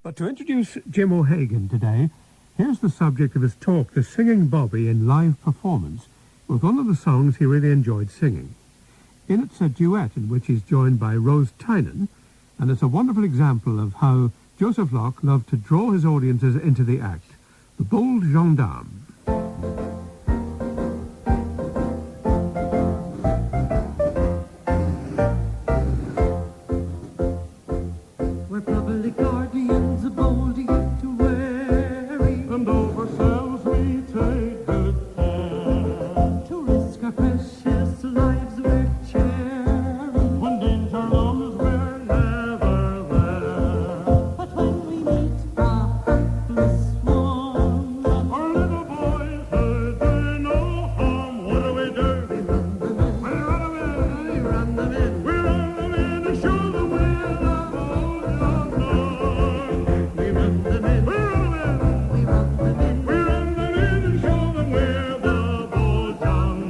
But to introduce Jim O'Hagan today, here's the subject of his talk, The Singing Bobby in Live Performance, with one of the songs he really enjoyed singing. In it's a duet in which he's joined by Rose Tynan, and it's a wonderful example of how Joseph Locke loved to draw his audiences into the act. The Bold Gendarme. We're probably guardians of bold yet to wary, and of ourselves we take good care. to risk our precious lives we're sharing. When danger comes, we're never there. But when we meet a hapless one, Our little boys who do no harm, what do? we run them in, We run 'em in. we run them in, We run 'em in and show them we're the bold gendarme. we run them in, We run 'em in. we run them in. We run them in and show them we're the bold gendarme.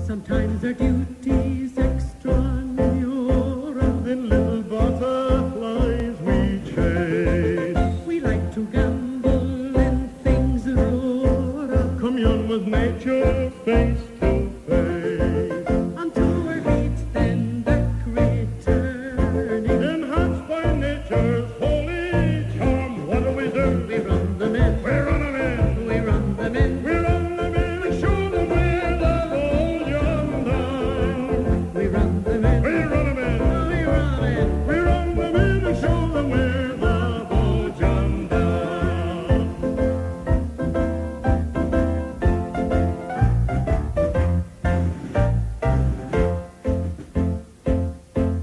Sometimes our duty's extramural. In little butterflies we chase, We like to gamble in things rural, commune with nature face to face. until we're beat, then back returning. Enhanced by nature's holy charm, what do? We run them in, We run 'em in. we run them in, We run them in and show them we're the bold gendarme. we run them in, We run 'em in. we run in. We run them in and show them we're the bold gendarme.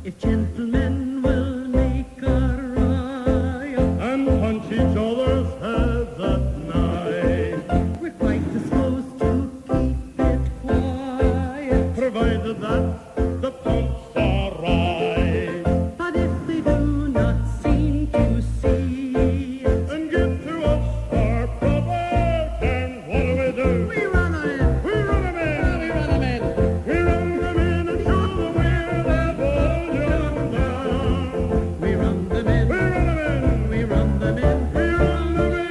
If gentlemen will make a riot, And punch each other's heads at night, we're quite disposed to keep it quiet. provided that the pumps are right. But if they do not seem to see it, And give to us our proper turn, what do? we run in, We run 'em in. we run them in. We run them in and show them we're the bold gendarme. We run them in, We run 'em in. we run them in. We run them in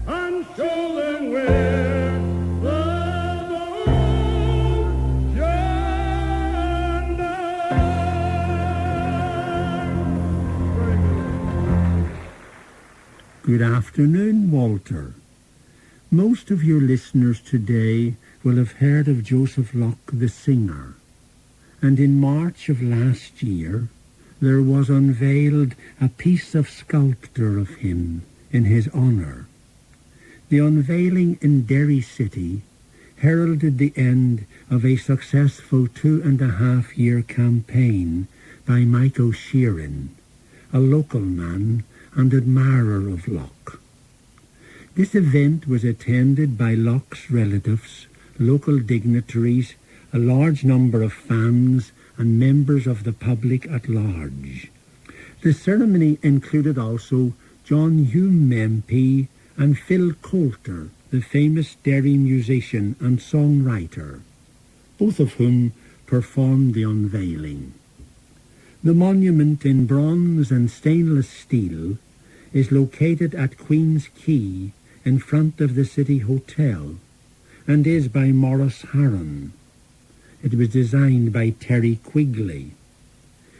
and show them we're the bold gendarme. Good afternoon, Walter. Most of your listeners today will have heard of Joseph Locke the singer, and in March of last year there was unveiled a piece of sculpture of him in his honour. The unveiling in Derry City heralded the end of a successful 2.5-year campaign by Mike O'Sheerin, a local man and admirer of Locke. This event was attended by Locke's relatives, local dignitaries, a large number of fans and members of the public at large. The ceremony included also John Hume MP and Phil Coulter, the famous Derry musician and songwriter, both of whom performed the unveiling. The monument in bronze and stainless steel is located at Queen's Quay in front of the City Hotel and is by Morris Harron. It was designed by Terry Quigley.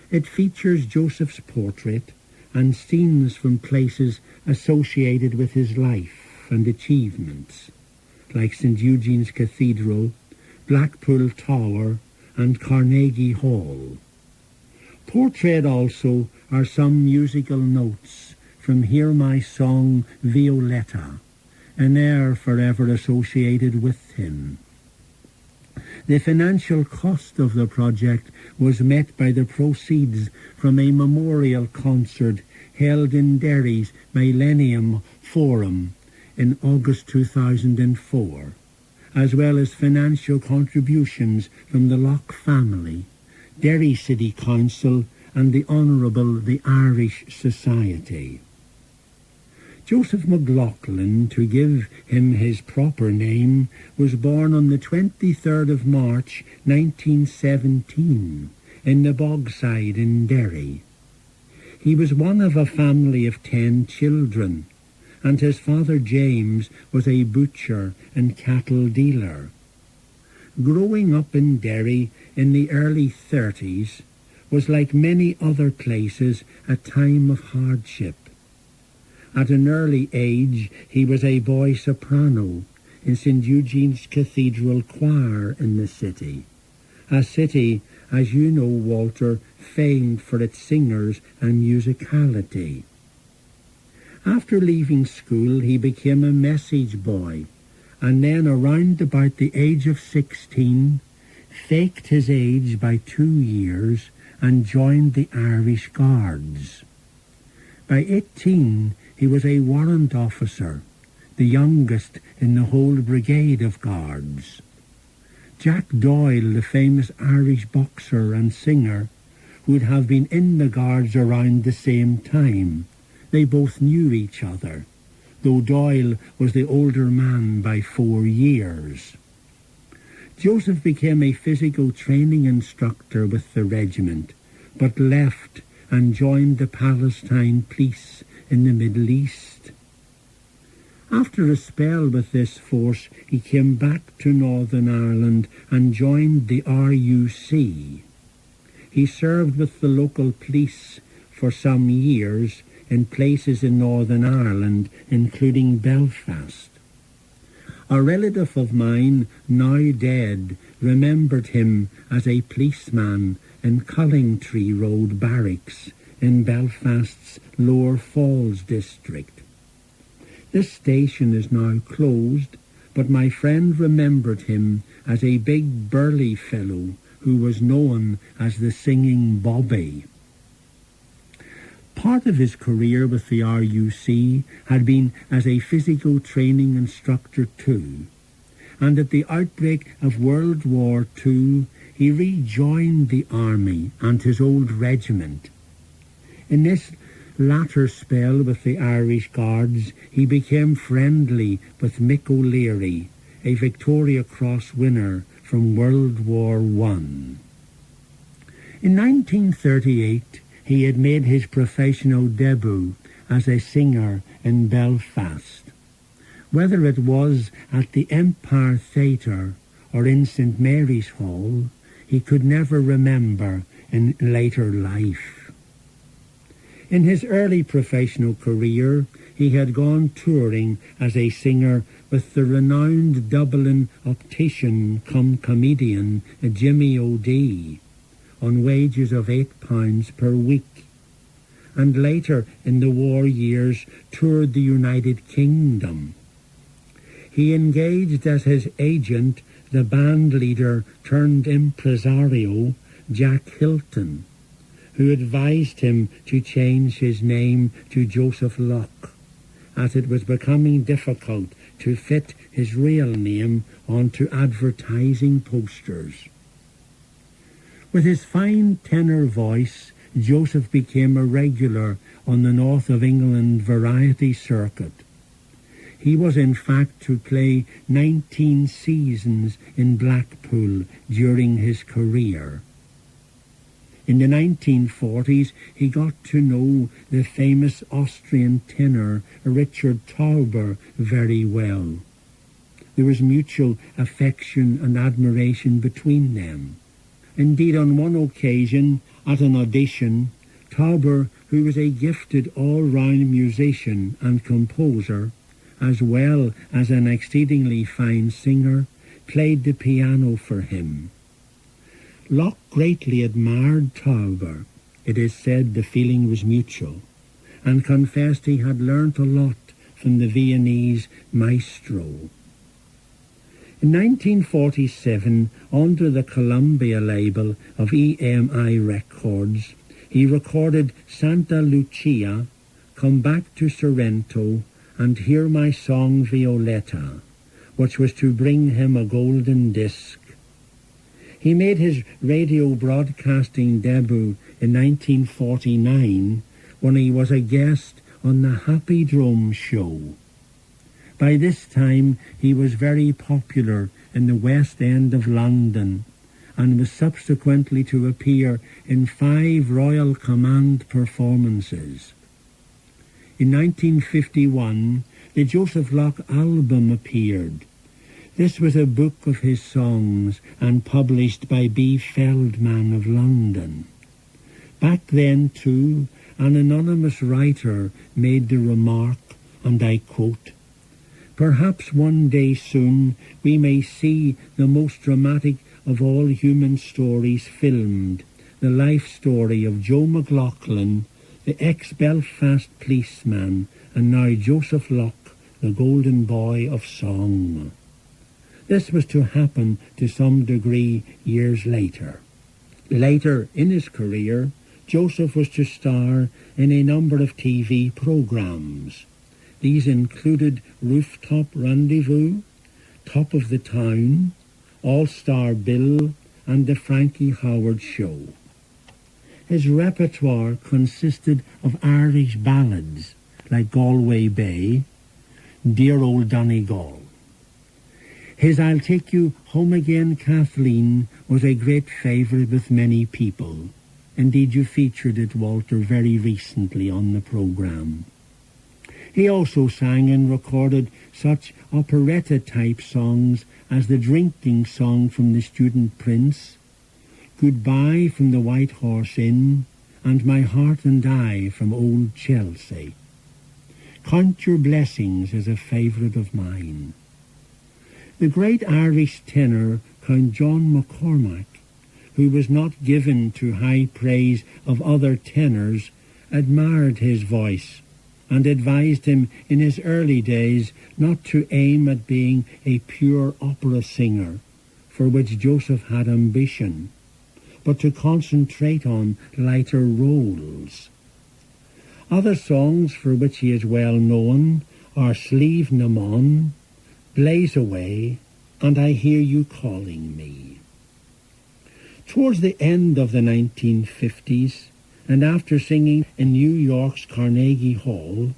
It features Joseph's portrait and scenes from places associated with his life and achievements, like St. Eugene's Cathedral, Blackpool Tower and Carnegie Hall. Portrayed also are some musical notes from Hear My Song Violetta, an air forever associated with him. The financial cost of the project was met by the proceeds from a memorial concert held in Derry's Millennium Forum in August 2004, as well as financial contributions from the Locke family, Derry City Council and the Honourable the Irish Society. Joseph McLaughlin, to give him his proper name, was born on the 23rd of March 1917 in the Bogside in Derry. He was one of a family of 10 children, and his father James was a butcher and cattle dealer. Growing up in Derry in the early 30s was, like many other places, a time of hardship. At an early age, he was a boy soprano in St. Eugene's Cathedral Choir in the city, a city, as you know, Walter, famed for its singers and musicality. After leaving school, he became a message boy, and then around about the age of 16, faked his age by 2 years and joined the Irish Guards. By 18, he was a warrant officer, the youngest in the whole brigade of guards. Jack Doyle, the famous Irish boxer and singer, would have been in the guards around the same time. They both knew each other, though Doyle was the older man by 4 years. Joseph became a physical training instructor with the regiment, but left and joined the Palestine Police in the Middle East. After a spell with this force, he came back to Northern Ireland and joined the RUC. He served with the local police for some years in places in Northern Ireland, including Belfast. A relative of mine, now dead, remembered him as a policeman in Cullingtree Road Barracks in Belfast's Lower Falls district. This station is now closed, but my friend remembered him as a big burly fellow who was known as the Singing Bobby. Part of his career with the RUC had been as a physical training instructor too, and at the outbreak of World War II he rejoined the army and his old regiment. In this latter spell with the Irish Guards, he became friendly with Mick O'Leary, a Victoria Cross winner from World War I. In 1938, he had made his professional debut as a singer in Belfast. Whether it was at the Empire Theatre or in St. Mary's Hall, he could never remember in later life. In his early professional career, he had gone touring as a singer with the renowned Dublin optician cum comedian Jimmy O'Dea on wages of £8 per week, and later in the war years toured the United Kingdom. He engaged as his agent the band leader turned impresario Jack Hilton, who advised him to change his name to Joseph Locke, as it was becoming difficult to fit his real name onto advertising posters. With his fine tenor voice, Joseph became a regular on the North of England variety circuit. He was in fact to play 19 seasons in Blackpool during his career. In the 1940s, he got to know the famous Austrian tenor Richard Tauber very well. There was mutual affection and admiration between them. Indeed, on one occasion, at an audition, Tauber, who was a gifted all-round musician and composer, as well as an exceedingly fine singer, played the piano for him. Locke greatly admired Tauber. It is said the feeling was mutual, and confessed he had learnt a lot from the Viennese maestro. In 1947, under the Columbia label of EMI Records, he recorded Santa Lucia, Come Back to Sorrento, and Hear My Song Violetta, which was to bring him a golden disc. He made his radio broadcasting debut in 1949 when he was a guest on the Happy Drum Show. By this time he was very popular in the West End of London, and was subsequently to appear in 5 Royal Command performances. In 1951, the Joseph Locke album appeared. This was a book of his songs and published by B. Feldman of London. Back then, too, an anonymous writer made the remark, and I quote, "Perhaps one day soon we may see the most dramatic of all human stories filmed, the life story of Joe McLaughlin, the ex-Belfast policeman, and now Joseph Locke, the golden boy of song." This was to happen to some degree years later. Later in his career, Joseph was to star in a number of TV programs. These included Rooftop Rendezvous, Top of the Town, All-Star Bill, and The Frankie Howard Show. His repertoire consisted of Irish ballads like Galway Bay, Dear Old Donegal. His I'll Take You Home Again, Kathleen was a great favourite with many people. Indeed, you featured it, Walter, very recently on the programme. He also sang and recorded such operetta-type songs as the drinking song from The Student Prince, Goodbye from the White Horse Inn, and My Heart and I from Old Chelsea. Count Your Blessings is a favourite of mine. The great Irish tenor Count John McCormack, who was not given to high praise of other tenors, admired his voice and advised him in his early days not to aim at being a pure opera singer, for which Joseph had ambition, but to concentrate on lighter roles. Other songs for which he is well known are Slieve na Mon, Blaze Away, and I Hear You Calling Me. Towards the end of the 1950s, and after singing in New York's Carnegie Hall,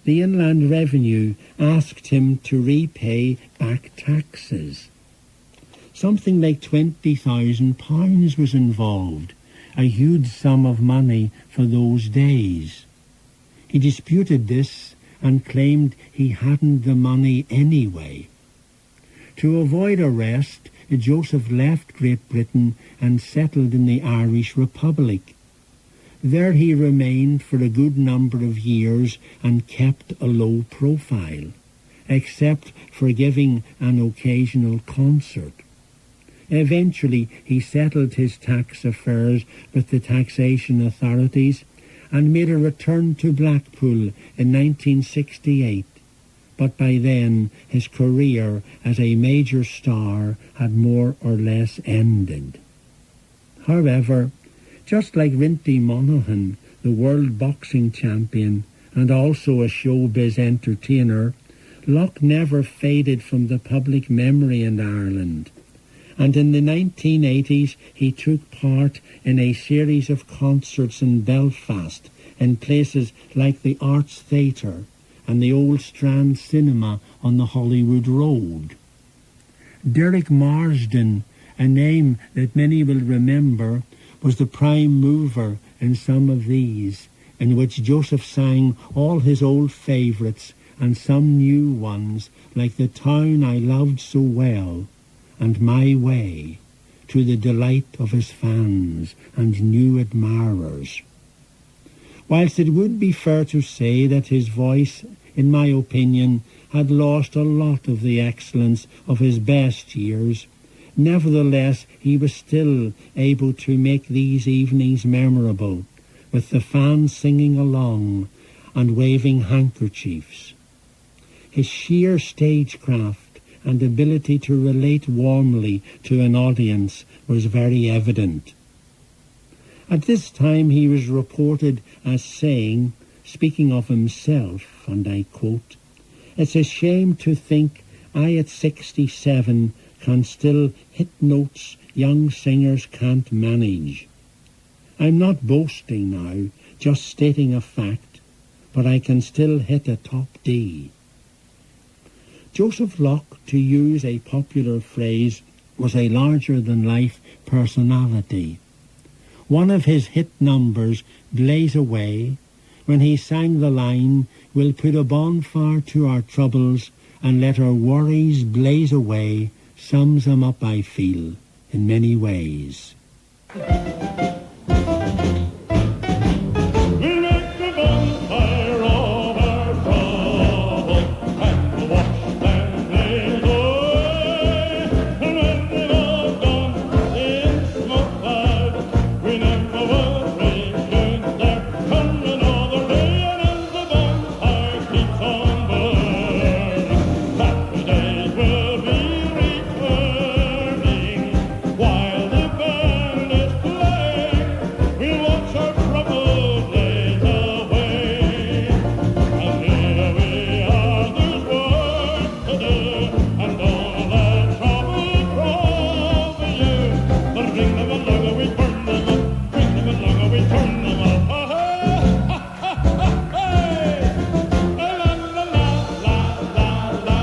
the Inland Revenue asked him to repay back taxes. Something like £20,000 was involved, a huge sum of money for those days. He disputed this and claimed he hadn't the money anyway. To avoid arrest, Joseph left Great Britain and settled in the Irish Republic. There he remained for a good number of years and kept a low profile, except for giving an occasional concert. Eventually he settled his tax affairs with the taxation authorities and made a return to Blackpool in 1968, but by then his career as a major star had more or less ended. However, just like Rinty Monaghan, the world boxing champion and also a showbiz entertainer, Locke never faded from the public memory in Ireland, and in the 1980s he took part in a series of concerts in Belfast in places like the Arts Theatre and the Old Strand Cinema on the Hollywood Road. Derek Marsden, a name that many will remember, was the prime mover in some of these, in which Joseph sang all his old favourites and some new ones like The Town I Loved So Well and My Way, to the delight of his fans and new admirers. Whilst it would be fair to say that his voice, in my opinion, had lost a lot of the excellence of his best years, nevertheless he was still able to make these evenings memorable, with the fans singing along and waving handkerchiefs. His sheer stagecraft and ability to relate warmly to an audience was very evident. At this time he was reported as saying, speaking of himself, and I quote, "It's a shame to think I at 67 can still hit notes young singers can't manage. I'm not boasting now, just stating a fact, but I can still hit a top D. Joseph Locke, to use a popular phrase, was a larger-than-life personality. One of his hit numbers, Blaze Away, when he sang the line, "We'll put a bonfire to our troubles and let our worries blaze away," sums him up, I feel, in many ways. We make a bonfire of our troubles and we'll watch them blaze away. And when they've all gone in smoke cloud, we never will return. There comes another day, and as the bonfire keeps on burning, happy days will be returning. While the band is playing, we'll watch our trouble blaze away. And here we are, there's work to do, and don't let trouble trouble you. But bring them along and we burn them up, bring them along and we turn them up. Ha ha ha ha hey! La la la la la la la la la la.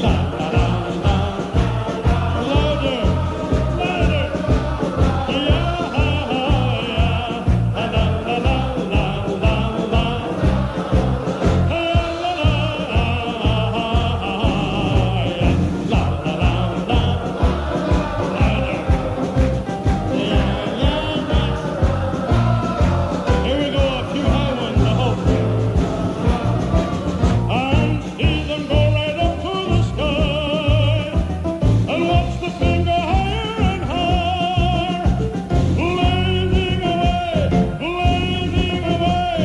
Louder, louder. Here we go, a few high ones, I hope. And see them go right up to the sky, and watch the flame go higher and higher, blazing away.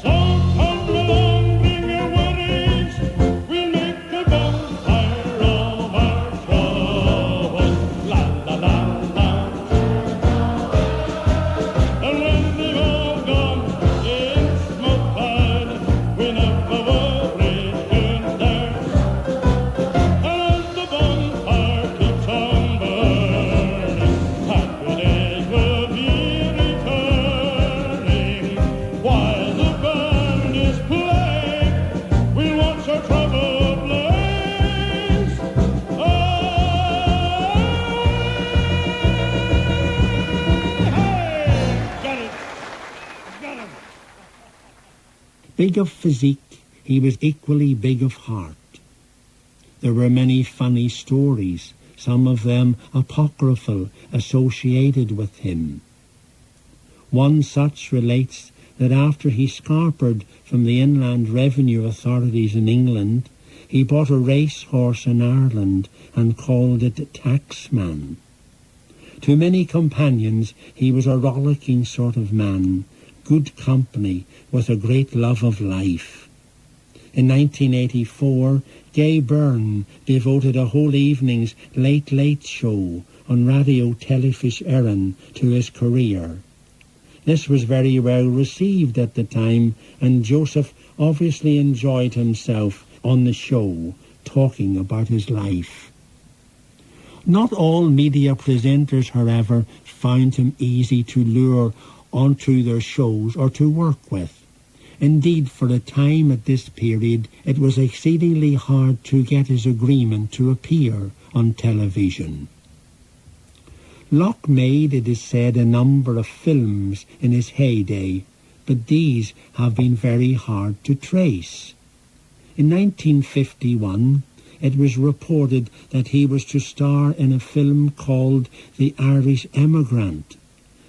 So come along, bring your worries, we'll make a bonfire of our troubles. La la la la. And when they've all gone in smoke cloud, we never will return there. And as the bonfire keeps on burning, happy days will be returning. While the band is playing, we'll watch our trouble blaze away. Got it. Got him. Big of physique, he was equally big of heart. There were many funny stories, some of them apocryphal, associated with him. One such relates that after he scarpered from the Inland Revenue authorities in England, he bought a racehorse in Ireland and called it Taxman. To many companions he was a rollicking sort of man, good company, with a great love of life. In 1984, Gay Byrne devoted a whole evening's Late Late Show on Radio Telefís Éireann to his career. This was very well received at the time, and Joseph obviously enjoyed himself on the show, talking about his life. Not all media presenters, however, found him easy to lure onto their shows or to work with. Indeed, for a time at this period, it was exceedingly hard to get his agreement to appear on television. Locke made, it is said, a number of films in his heyday, but these have been very hard to trace. In 1951, it was reported that he was to star in a film called The Irish Emigrant,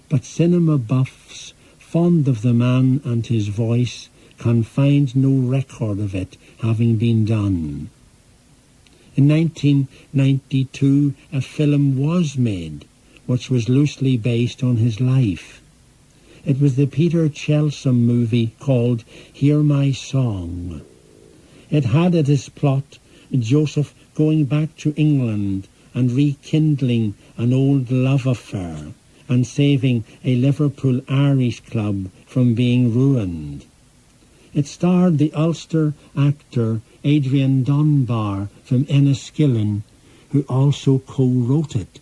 but cinema buffs, fond of the man and his voice, can find no record of it having been done. In 1992, a film was made, which was loosely based on his life. It was the Peter Chelsom movie called Hear My Song. It had at its plot Joseph going back to England and rekindling an old love affair and saving a Liverpool Irish club from being ruined. It starred the Ulster actor Adrian Dunbar from Enniskillen, who also co-wrote it.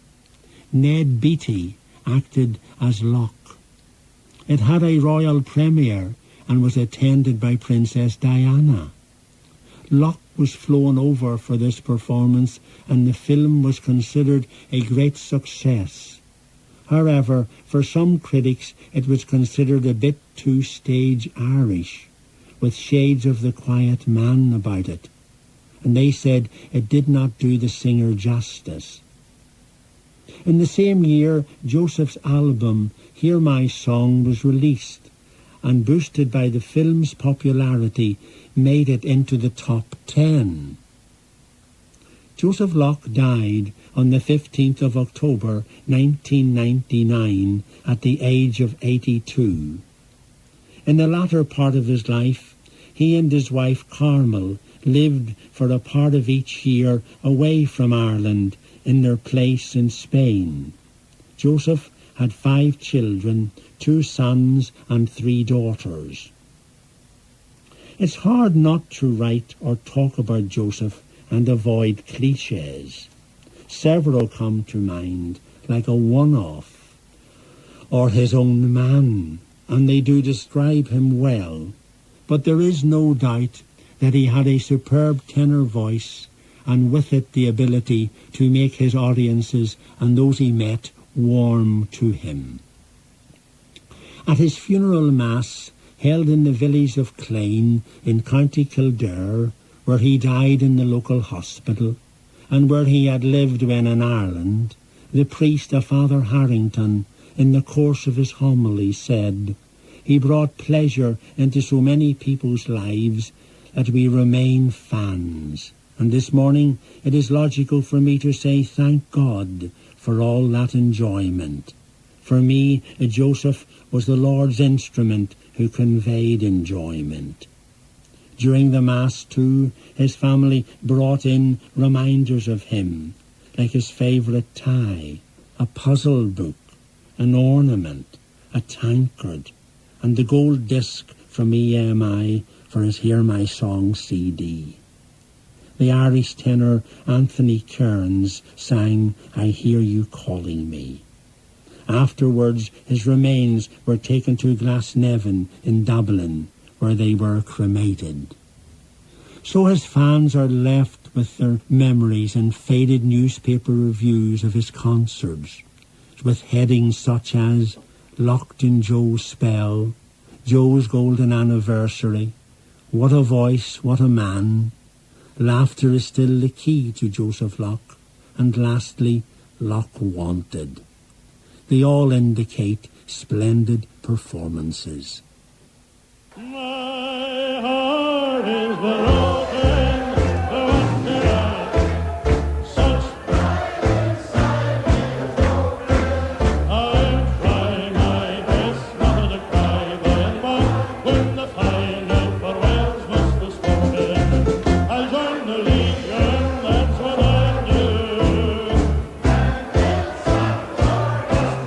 Ned Beatty acted as Locke. It had a royal premiere and was attended by Princess Diana. Locke was flown over for this performance, and the film was considered a great success. However, for some critics it was considered a bit too stage Irish, with shades of the quiet man about it, and they said it did not do the singer justice. In the same year, Josef's album, Hear My Song, was released, and boosted by the film's popularity, made it into the top 10. Joseph Locke died on the 15th of October 1999 at the age of 82. In the latter part of his life, he and his wife Carmel lived for a part of each year away from Ireland in their place in Spain. Joseph had 5 children, 2 sons and 3 daughters. It's hard not to write or talk about Joseph and avoid cliches. Several come to mind, like a one-off, or his own man, and they do describe him well. But there is no doubt that he had a superb tenor voice, and with it the ability to make his audiences and those he met warm to him. At his funeral mass, held in the village of Clane in County Kildare, where he died in the local hospital, and where he had lived when in Ireland, the priest, Father Harrington, in the course of his homily said, "He brought pleasure into so many people's lives that we remain fans. And this morning it is logical for me to say thank God for all that enjoyment. For me, Joseph was the Lord's instrument who conveyed enjoyment." During the Mass, too, his family brought in reminders of him, like his favourite tie, a puzzle book, an ornament, a tankard, and the gold disc from EMI for his Hear My Song CD. The Irish tenor Anthony Cairns sang I Hear You Calling Me. Afterwards, his remains were taken to Glasnevin in Dublin, where they were cremated. So his fans are left with their memories and faded newspaper reviews of his concerts, with headings such as Locked in Joe's Spell, Joe's Golden Anniversary, What a Voice, What a Man, Laughter is Still the Key to Joseph Locke, and lastly, Locke Wanted. They all indicate splendid performances. My heart is broken, what did I? Such pride inside me is broken. I'll try my best not to cry by and by, when the final farewells must be spoken. I'll join the Legion, that's what I'll do. And in some glory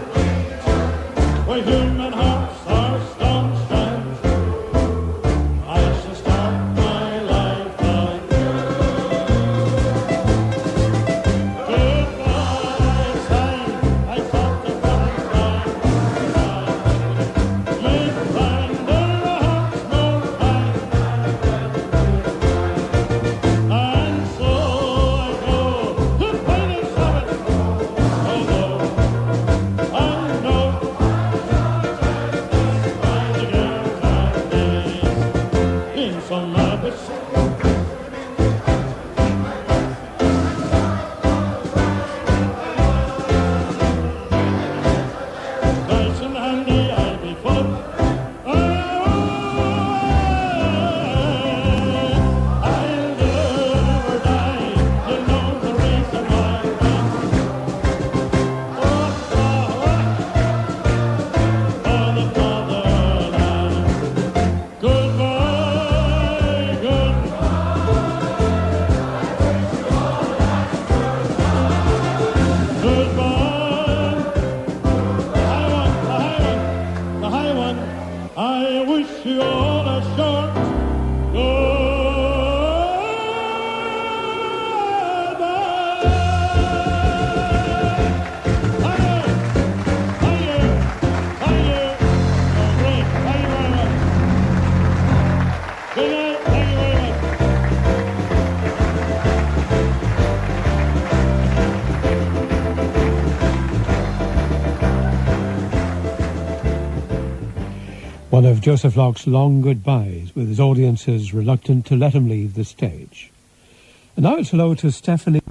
where human hearts are staunch and true. I shall start my life one of Joseph Locke's long goodbyes, with his audiences reluctant to let him leave the stage. And now it's hello to Stephanie